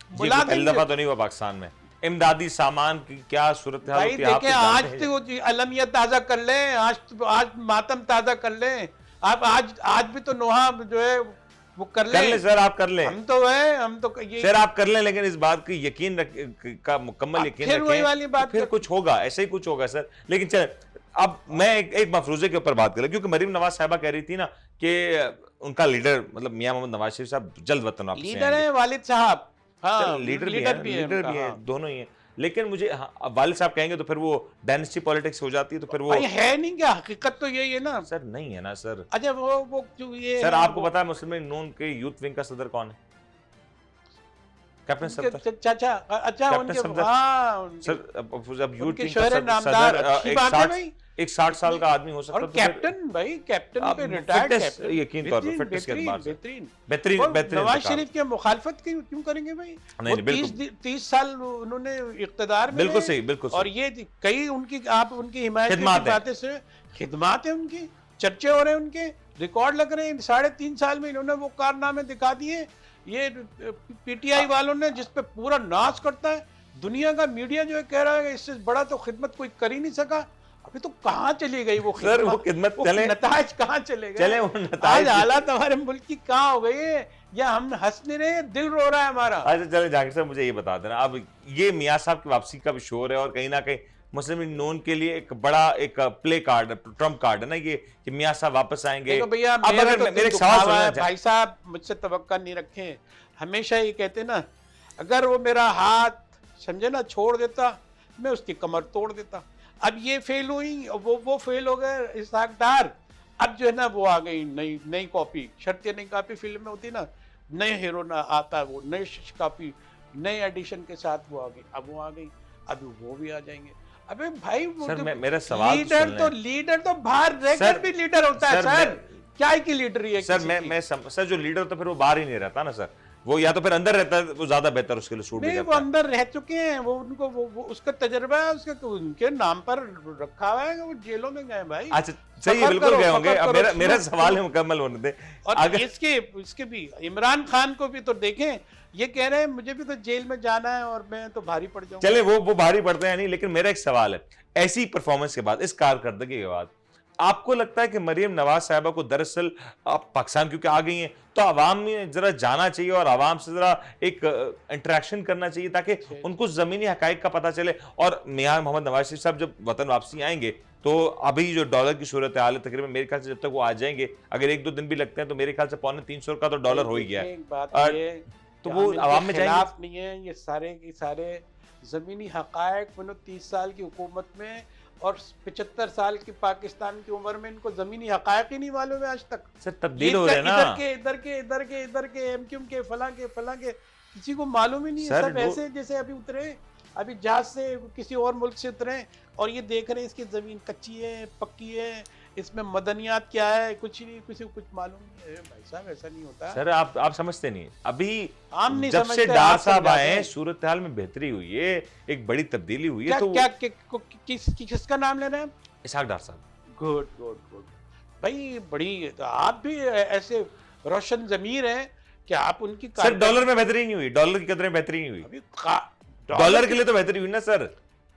पहली दफा तो नहीं हुआ पाकिस्तान में। इमदादी सामान की क्या सूरत हाल होती है? देखें आज तो अलमियत ताजा कर ले, आज मातम ताजा कर ले। आप आज भी तो नोहा जो है वो कर ले सर, आप कर ले, हम तो ये सर आप कर ले, लेकिन इस बात की यकीन का मुकम्मल यकीन फिर वही वाली बात, फिर कुछ होगा, ऐसे ही कुछ होगा सर। लेकिन चल अब मैं एक मफरूजे के ऊपर बात कर रहा, क्योंकि मरीम नवाज साहिबा कह रही थी ना कि उनका लीडर मतलब मियां मोहम्मद नवाज शरीफ साहब जल्द वतन वापस लीडर है, वालिद साहब, हाँ लीडर भी है, दोनों ही है। लेकिन मुझे वालिद साहब कहेंगे तो फिर वो डायनेस्टी पॉलिटिक्स हो जाती है, तो फिर वो है नहीं क्या? हकीकत तो यही है ना सर। नहीं है ना सर। अच्छा वो जो ये सर आपको पता है मुस्लिम लीग नून के यूथ विंग का सदर कौन है? कैप्टन सफदर। चाचा, अच्छा उनके सर अब यूथ विंग का सदर एक 60 साल का आदमी हो सकता है। कैप्टन भाई, कैप्टन पे रिटायर्ड कैप्टन, यकीन तौर पर फिटनेस के एतबार से बेहतरीन नवाज शरीफ के मुखालफत क्यों करेंगे भाई? नहीं, 30 साल उन्होंने इख्तिदार में, बिल्कुल सही, बिल्कुल सही। और ये कई उनकी आप उनकी हिमायत की बातें से खिदमत है, उनकी चर्चे हो रहे हैं, उनके रिकॉर्ड लग रहे हैं। 3.5 साल में इन्होंने वो कारनामे दिखा दिए। ये पीटीआई वालों ने जिस पे पूरा नाश करता है, दुनिया का मीडिया जो है कह रहा है इससे बड़ा तो खिदमत कोई कर ही नहीं सका। अभी तो कहाँ चली गई वो सर? वो खिदमत चले, नताज कहाँ चले गए? चले वो नताज। आज हालात हमारे मुल्क की कहाँ हो गई है, या हम हंस नहीं रहे, दिल रो रहा है हमारा। अच्छा चले जाकिर साहब, मुझे ये बता देना, अब ये मियां साहब की वापसी का भी शोर है, और कहीं ना कहीं मुस्लिम लीग नून के लिए एक बड़ा एक प्ले कार्ड, ट्रम्प कार्ड है ना ये, कि मियां साहब वापस आएंगे। भैया मेरे सवाल भाई साहब मुझसे तवक्का नहीं रखे, हमेशा ये कहते ना, अगर वो मेरा हाथ समझे ना छोड़ देता, मैं उसकी कमर तोड़ देता। अब ये फेल हुई, वो फेल हो गए इसहाक डार, अब जो है ना वो आ गई नई नई कॉपी, शर्त नई कॉपी फिल्म में होती ना, नए हीरो ना आता है, वो नई कॉपी नए एडिशन के साथ वो आ गई, अब वो आ गई, अभी वो भी आ जाएंगे। अबे भाई वो सर, मेरा सवाल लीडर तो बाहर रहकर भी लीडर होता है सर, क्या की लीडरी है सर। सर जो लीडर होता है फिर वो बाहर ही नहीं रहता ना सर, वो या तो फिर अंदर रहता है, वो ज्यादा बेहतर उसके लिए सूट नहीं, वो अंदर रह चुके हैं, वो उनको वो उसका तजर्बा है, उसके उनके नाम पर रखा हुआ है, वो जेलों में गए भाई। अच्छा सही है, बिल्कुल गए होंगे। अब मेरा सवाल है मुकम्मल होने दे। और इसके भी इमरान खान को भी तो देखें, ये कह रहे हैं मुझे भी तो जेल में जाना है और मैं तो भारी पड़ जाऊंगा। चले वो भारी पड़ते हैं नहीं, लेकिन मेरा एक सवाल है, ऐसी परफॉर्मेंस के बाद, इस कारकर्दगी के बाद, आपको लगता है कि मरियम नवाज साहिबा को दरअसल पाकिस्तान क्योंकि आ गई हैं तो आवाम में जरा जाना चाहिए और आवाम से जरा एक इंटरेक्शन करना चाहिए ताकि उनको जमीनी हकाइक का पता चले। और मियां मोहम्मद नवाज शरीफ साहब जब वतन वापसी आएंगे तो अभी जो डॉलर की सूरत हाल है, तकरीबन मेरे ख्याल से जब तक वो आ जाएंगे, अगर 1-2 दिन भी लगते हैं तो मेरे ख्याल से 350 का तो डॉलर हो ही गया है, तो वो आवाम में खिलाफ नहीं है। ये सारे के सारे जमीनी हकायक 30 साल की हुकूमत में और 75 साल की पाकिस्तान की उम्र में इनको जमीनी हकायक ही नहीं मालूम है आज तक। सर तब्दील हो रहे हैं ना, इधर के एमक्यूएम के फलां के किसी को मालूम ही नहीं है। सब ऐसे जैसे अभी उतरे, अभी जहाज से किसी और मुल्क से उतरे और ये देख रहे हैं इसकी जमीन कच्ची है पक्की है, इसमें मदनियात क्या है, कुछ नहीं, किसी को कुछ मालूम नहीं है। भाई साहब ऐसा नहीं होता सर, आप समझते नहीं। अभी हम नहीं जब समझते, से डार साहब आए सूरत हाल में बेहतरी हुई है, एक बड़ी तब्दीली हुई है। तो किसका नाम ले रहे हैं? इसहाक डार साहब। गुड भाई, बड़ी आप भी ऐसे रोशन जमीर हैं कि आप उनकी सर डॉलर में बेहतरी नहीं हुई, डॉलर की कदरें बेहतरी नहीं हुई, अभी डॉलर के लिए तो बेहतरी हुई ना सर।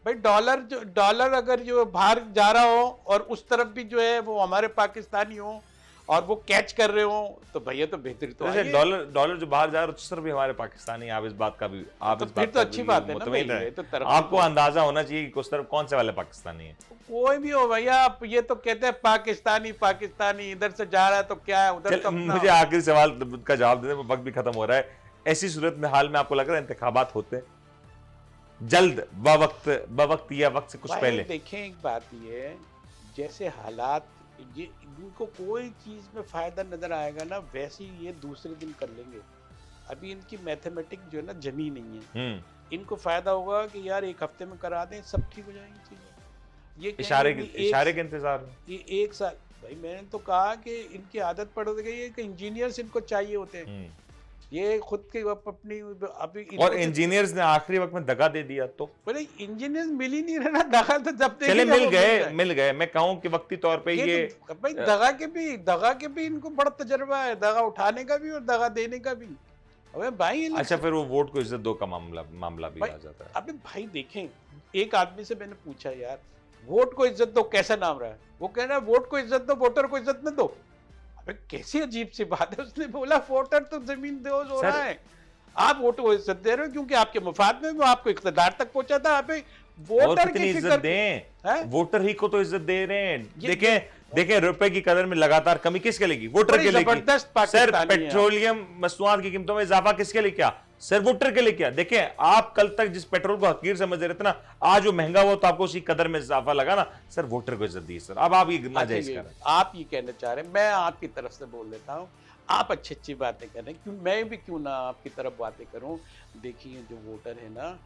भाई डॉलर अगर जो बाहर जा रहा हो और उस तरफ भी जो है वो हमारे पाकिस्तानी हो और वो कैच कर रहे हो तो भैया तो बेहतरी तो है। डॉलर जो बाहर जा रहा है उस तरफ भी हमारे पाकिस्तानी, आप इस बात का भी आप तो फिर तो अच्छी बात है ना भाई, ये तो आपको अंदाजा होना चाहिए कि उस तरफ कौन से वाले पाकिस्तानी है। कोई भी हो भैया, आप ये तो कहते हैं पाकिस्तानी इधर से जा रहा है तो क्या है उधर तो मुझे आखिरी सवाल का जवाब देने में वक्त भी खत्म हो रहा है। ऐसी सूरत में हाल में आपको लग रहा है इंतखाबात होते हैं जल्द बवक्त या वक्त से कुछ पहले? देखें एक बात ये, जैसे हालात ये इनको कोई चीज में फायदा नजर आएगा ना, वैसे ही ये दूसरे दिन कर लेंगे। अभी इनकी मैथमेटिक जो है ना जमी नहीं है, इनको फायदा होगा कि यार एक हफ्ते में करा दें, सब ठीक हो जाएंगी चीजें। ये इशारे के इंतजार में ये 1 साल भाई, मैंने तो कहा कि इनकी आदत पड़ गई है कि इंजीनियर्स इनको चाहिए होते हैं, ये खुद के अपनी अभी और इंजीनियर्स ने आखिरी वक्त में दगा दे दिया तो बोले इंजीनियर्स मिल ही नहीं रहा ना, दगा तो जब चले मिल गए मैं कहूँ कि वक्ती तौर पे ये भाई दगा के भी इनको बड़ा तजर्बा है, दगा उठाने का भी और दगा देने का भी। अबे भाई अच्छा, फिर वो वोट को इज्जत दो का मामला भी आ जाता है। अबे भाई देखें, एक आदमी से मैंने पूछा यार वोट को इज्जत दो कैसा नाम रहा है, वो कह रहा है वोट को इज्जत दो, वोटर को इज्जत न दो। अबे कैसी अजीब सी बात है, उसने बोला वोटर तो जमीन दोज हो रहा है, आप वोट को इज्जत दे रहे हो क्योंकि आपके मुफाद में वो आपको इख्तियार तक पहुंचाता है। आप वोटर की इज्जत दें, वोटर ही को तो इज्जत दे रहे हैं। देखें रुपए की कदर में लगातार कमी किसके लिए? वोटर के लिए। सर पेट्रोलियम मसनूआत की कीमतों में इजाफा किसके लिए किया? सर वोटर के लिए किया। देखें आप कल तक जिस पेट्रोल को हकीर समझ रहे थे ना, आज वो महंगा हुआ तो आपको उसी कदर में इजाफा लगा ना। सर वोटर को इज्जत दी सर, अब आप ये नाजायज कर रहे हैं। आप ये कहना चाह रहे हैं, मैं आपकी तरफ से बोल देता हूँ, आप अच्छी बातें कर रहे हैं, क्यों मैं भी क्यों ना आपकी तरफ बातें करूं। देखिए जो वोटर है ना,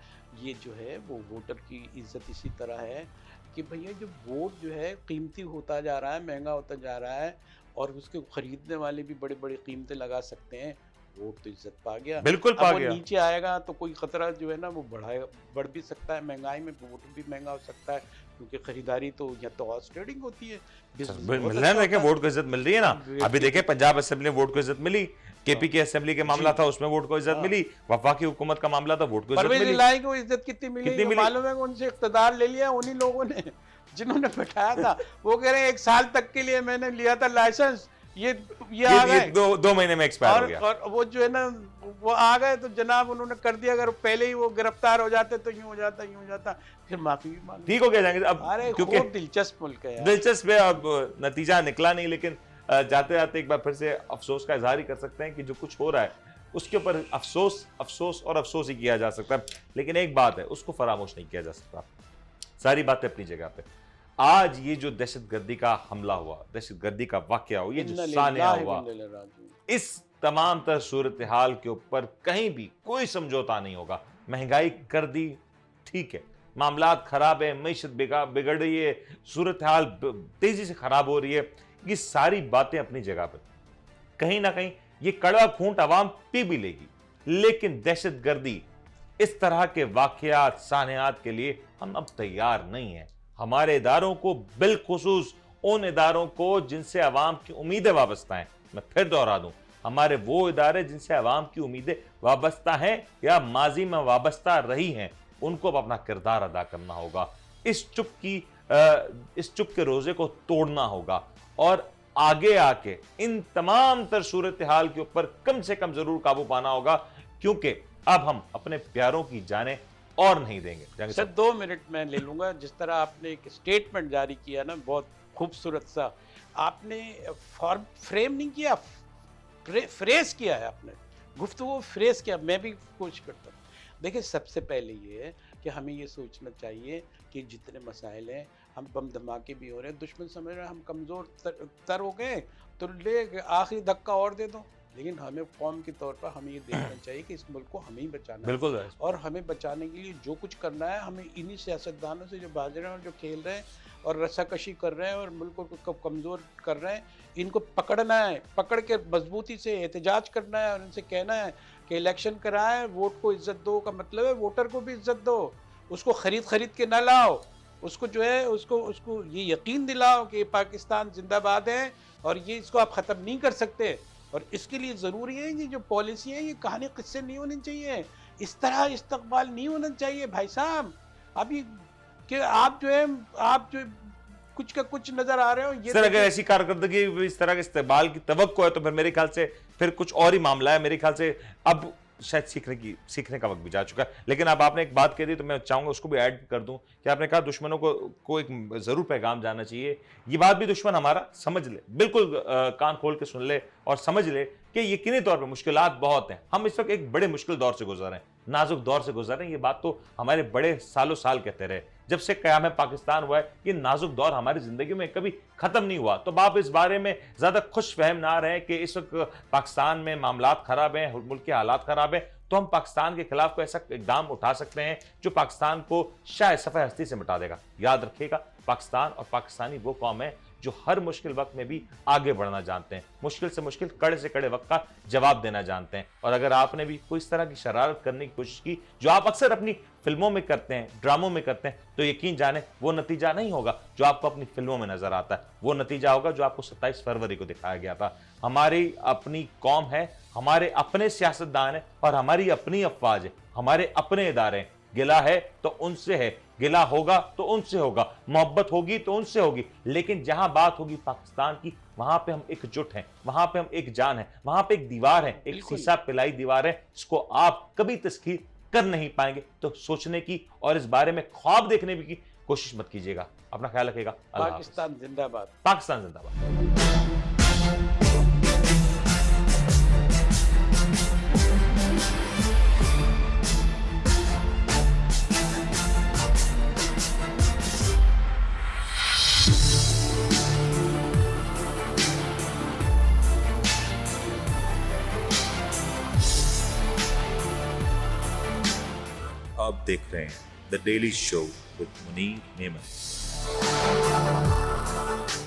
ये जो है वो वोटर की इज्जत इसी तरह है कि भैया जो वोट जो है कीमती होता जा रहा है, महंगा होता जा रहा है और उसके खरीदने वाले भी बड़ी बड़ी कीमतें लगा सकते हैं। वोट तो इज्जत पा गया, बिल्कुल पा गया। नीचे आएगा तो कोई खतरा जो है ना वो बढ़ भी सकता है, महंगाई में वोट भी महंगा हो सकता है क्योंकि खरीदारी तो या तो हॉर्स ट्रेडिंग होती है। मिल रहा है, देखें वोट को इज्जत मिल रही है ना। अभी देखें पंजाब असेंबली में वोट को इज्जत मिली, केपी की असेंबली के मामला था उसमें वोट को इज्जत मिली, वफाकी हुकूमत का मामला था वोट को इज्जत मिली। को इज्जत कितनी मिली मालूम है? उनसे इख्तियार ले लिया उन्हीं लोगों ने जिन्होंने बैठाया था। वो कह रहे हैं 1 साल तक के लिए मैंने लिया था लाइसेंस, ये आ गए 2 महीने में एक्सपायर हो गया। और वो जो है ना वो आ गए तो जनाब उन्होंने कर दिया। अगर पहले ही वो गिरफ्तार हो जाते तो यूं हो जाता, फिर माफी भी मांग ठीक हो गया जाएंगे। अब क्योंकि दिलचस्प मुल्क है, दिलचस्प है। अब नतीजा निकला नहीं, लेकिन जाते जाते एक बार फिर से अफसोस का इजहार ही कर सकते हैं कि जो कुछ हो रहा है उसके ऊपर अफसोस ही किया जा सकता है, लेकिन एक बात है उसको फरामोश नहीं किया जा सकता। सारी बातें अपनी जगह पे। आज ये जो दहशतगर्दी का हमला हुआ, दहशतगर्दी का वाकया हुआ, ये जो इन्ना सान्या लिल्लाहि व हुआ, इन्ना इलैहि राजिऊन। इस तमाम तर सूरत हाल के ऊपर कहीं भी कोई समझौता नहीं होगा। महंगाई कर दी, ठीक है, मामलात खराब है, मईशत बिगड़ रही है, सूरत हाल तेजी से खराब हो रही है, ये सारी बातें अपनी जगह पर, कहीं ना कहीं ये कड़वा खूंट अवाम पी भी लेगी, लेकिन दहशतगर्दी, इस तरह के वाकयात सान्यात के लिए हम अब तैयार नहीं हैं। हमारे इदारों को, बिलखुसूस उन इदारों को जिनसे अवाम की उम्मीदें वाबस्ता हैं, मैं फिर दोहरा दूं, हमारे वो इदारे जिनसे अवाम की उम्मीदें वाबस्ता हैं या माजी में वाबस्ता रही हैं, उनको अब अपना किरदार अदा करना होगा। इस चुप के रोजे को तोड़ना होगा और आगे आके इन तमाम तर सूरत हाल के ऊपर कम से कम जरूर काबू पाना होगा, क्योंकि अब हम अपने प्यारों की जानें और नहीं देंगे। सर 2 मिनट मैं ले लूंगा। जिस तरह आपने एक स्टेटमेंट जारी किया ना, बहुत खूबसूरत सा आपने फॉर्म फ्रेम नहीं किया, फ्रेज किया है आपने, गुफ्तगू फ्रेज किया। मैं भी कोशिश करता हूँ। देखिए, सबसे पहले ये है कि हमें ये सोचना चाहिए कि जितने मसाइल हैं, हम बम धमाके भी हो रहे हैं, दुश्मन समझ रहे हैं हम कमज़ोर तर हो गए तो ले आखिरी धक्का और दे दो, लेकिन हमें कौम के तौर पर हमें ये देखना चाहिए कि इस मुल्क को हमें ही बचाना है। बिल्कुल, और हमें बचाने के लिए जो कुछ करना है, हमें इन्हीं सियासतदानों से जो बाज रहे हैं और जो खेल रहे हैं और रस्साकशी कर रहे हैं और मुल्क को कमज़ोर कर रहे हैं, इनको पकड़ना है, पकड़ के मजबूती से एहतजाज करना है और उनसे कहना है कि इलेक्शन कराएं, वोट को इज्जत दो का मतलब है वोटर को भी इज्जत दो, उसको खरीद के ना लाओ, उसको जो है उसको ये यकीन दिलाओ कि पाकिस्तान जिंदाबाद है और ये इसको आप ख़त्म नहीं कर सकते। और इसके लिए ज़रूरी है कि जो पॉलिसी है, ये कहानी किस्से नहीं होनी चाहिए, इस तरह इस्तकबाल नहीं होना चाहिए भाई साहब। अभी कि आप जो कुछ का कुछ नजर आ रहे हो। ये सर, अगर ऐसी कारकर्दगी इस तरह के इस्तेमाल की तवक्को है तो फिर मेरे ख्याल से फिर कुछ और ही मामला है। मेरे ख्याल से अब शायद सीखने का वक्त भी जा चुका है। लेकिन अब आपने एक बात कह दी तो मैं चाहूंगा उसको भी ऐड कर दूं कि आपने कहा दुश्मनों को एक जरूर पैगाम जाना चाहिए। ये बात भी दुश्मन हमारा समझ ले, बिल्कुल कान खोल के सुन ले और समझ ले कि यकीनी तौर पर मुश्किलात बहुत हैं। हम इस वक्त एक बड़े मुश्किल दौर से गुजर रहे हैं, नाजुक दौर से गुजर रहे हैं। ये बात तो हमारे बड़े सालों साल कहते रहे, जब से क़याम पाकिस्तान हुआ है, ये नाजुक दौर हमारी जिंदगी में कभी खत्म नहीं हुआ। तो आप इस बारे में ज्यादा खुश फहम ना रहे कि इस वक्त पाकिस्तान में मामलात खराब हैं, मुल्क के हालात खराब हैं, तो हम पाकिस्तान के खिलाफ कोई ऐसा इकदाम उठा सकते हैं जो पाकिस्तान को शायद सफ़े हस्ती से मिटा देगा। याद रखिएगा, पाकिस्तान और पाकिस्तानी वो कौम है जो हर मुश्किल वक्त में भी आगे बढ़ना जानते हैं, मुश्किल से मुश्किल, कड़े से कड़े वक्त का जवाब देना जानते हैं। और अगर आपने भी कोई इस तरह की शरारत करने की कोशिश की जो आप अक्सर अपनी फिल्मों में करते हैं, ड्रामों में करते हैं, तो यकीन जाने वो नतीजा नहीं होगा जो आपको अपनी फिल्मों में नजर आता है, वो नतीजा होगा जो आपको 27 फरवरी को दिखाया गया था। हमारी अपनी कौम है, हमारे अपने सियासतदान है और हमारी अपनी अफवाज है, हमारे अपने इदारे हैं। गिला है तो उनसे है, गिला होगा तो उनसे होगा, मोहब्बत होगी तो उनसे होगी, लेकिन जहां बात होगी पाकिस्तान की, वहां पे हम एकजुट हैं, वहां पे हम एक जान हैं, वहां पे एक दीवार है, एक शीशा पिलाई दीवार है, जिसको आप कभी तस्खीर कर नहीं पाएंगे। तो सोचने की और इस बारे में ख्वाब देखने की कोशिश मत कीजिएगा। अपना ख्याल रखिएगा। पाकिस्तान जिंदाबाद। पाकिस्तान जिंदाबाद। आप देख रहे हैं the daily show with Munir Memon.